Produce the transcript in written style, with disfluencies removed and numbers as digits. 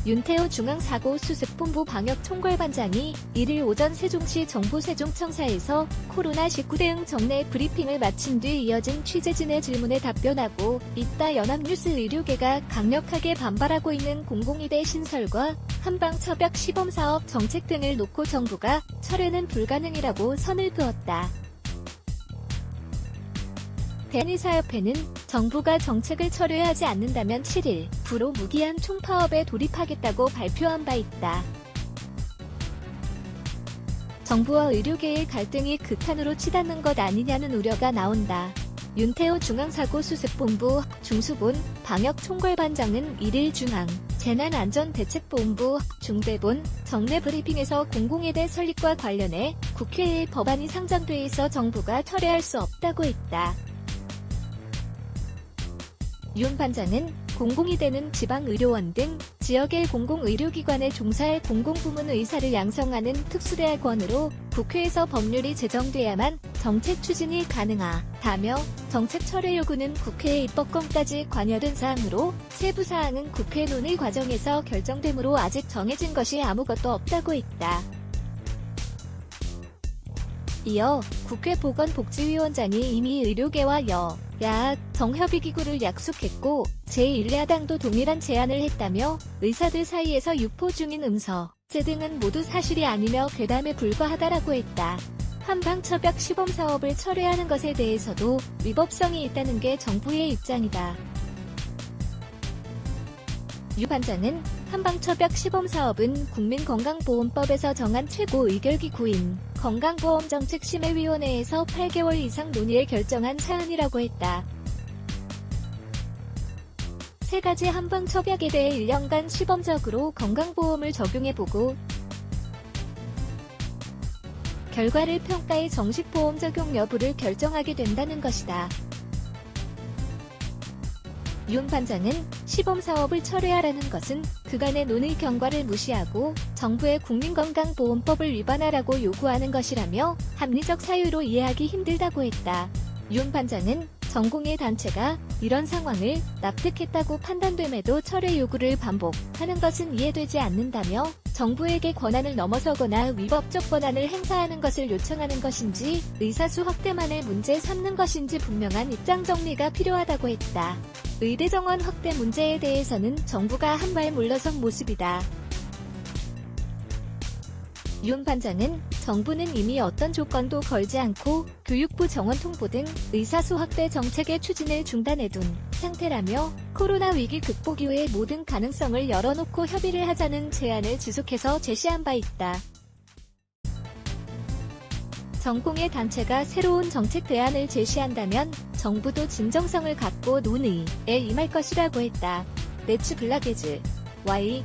윤태호 중앙사고수습본부 방역총괄반장이 1일 오전 세종시 정부 세종청사에서 코로나19 대응 정례 브리핑을 마친 뒤 이어진 취재진의 질문에 답변하고 있다. 연합뉴스 의료계가 강력하게 반발하고 있는 공공의대 신설과 한방처벽 시범사업 정책 등을 놓고 정부가 철회는 불가능이라고 선을 그었다. 대한의사협회는 정부가 정책을 철회하지 않는다면 7일 불호 무기한 총파업에 돌입하겠다고 발표한 바 있다. 정부와 의료계의 갈등이 극한으로 치닫는 것 아니냐는 우려가 나온다. 윤태호 중앙사고수습본부 중수본 방역총괄반장은 1일 중앙 재난안전대책본부 중대본 정례 브리핑에서 공공의대 설립과 관련해 국회에 법안이 상정돼 있어 정부가 철회할 수 없다고 했다. 윤 반장은 공공의대는 지방의료원 등 지역의 공공의료기관에 종사할 공공부문 의사를 양성하는 특수대학원으로 국회에서 법률이 제정돼야만 정책 추진이 가능하다며 정책 철회 요구는 국회의 입법권까지 관여된 사항으로 세부 사항은 국회 논의 과정에서 결정되므로 아직 정해진 것이 아무것도 없다고 했다. 이어 국회 보건복지위원장이 이미 의료계와 여야 정협의기구를 약속했고 제1야당도 동일한 제안을 했다며 의사들 사이에서 유포 중인 음서제 등은 모두 사실이 아니며 괴담에 불과하다라고 했다. 한방처벽 시범사업을 철회하는 것에 대해서도 위법성이 있다는 게 정부의 입장이다. 유 반장은 한방처벽 시범사업은 국민건강보험법에서 정한 최고 의결기구인 건강보험정책심의위원회에서 8개월 이상 논의해 결정한 사안이라고 했다. 세 가지 한방처벽에 대해 1년간 시범적으로 건강보험을 적용해보고 결과를 평가해 정식 보험 적용 여부를 결정하게 된다는 것이다. 윤 반장은 시범사업을 철회하라는 것은 그간의 논의 경과를 무시하고 정부의 국민건강보험법을 위반하라고 요구하는 것이라며 합리적 사유로 이해하기 힘들다고 했다. 윤 반장은 전공의 단체가 이런 상황을 납득했다고 판단됨에도 철회 요구를 반복하는 것은 이해되지 않는다며 정부에게 권한을 넘어서거나 위법적 권한을 행사하는 것을 요청하는 것인지 의사수 확대만을 문제 삼는 것인지 분명한 입장 정리가 필요하다고 했다. 의대 정원 확대 문제에 대해서는 정부가 한 발 물러선 모습이다. 윤 반장은 정부는 이미 어떤 조건도 걸지 않고 교육부 정원 통보 등 의사수 확대 정책의 추진을 중단해둔 상태라며 코로나 위기 극복 이후의 모든 가능성을 열어놓고 협의를 하자는 제안을 지속해서 제시한 바 있다. 전공의 단체가 새로운 정책 대안을 제시한다면 정부도 진정성을 갖고 논의에 임할 것이라고 했다. 네츠 블라게즈 Y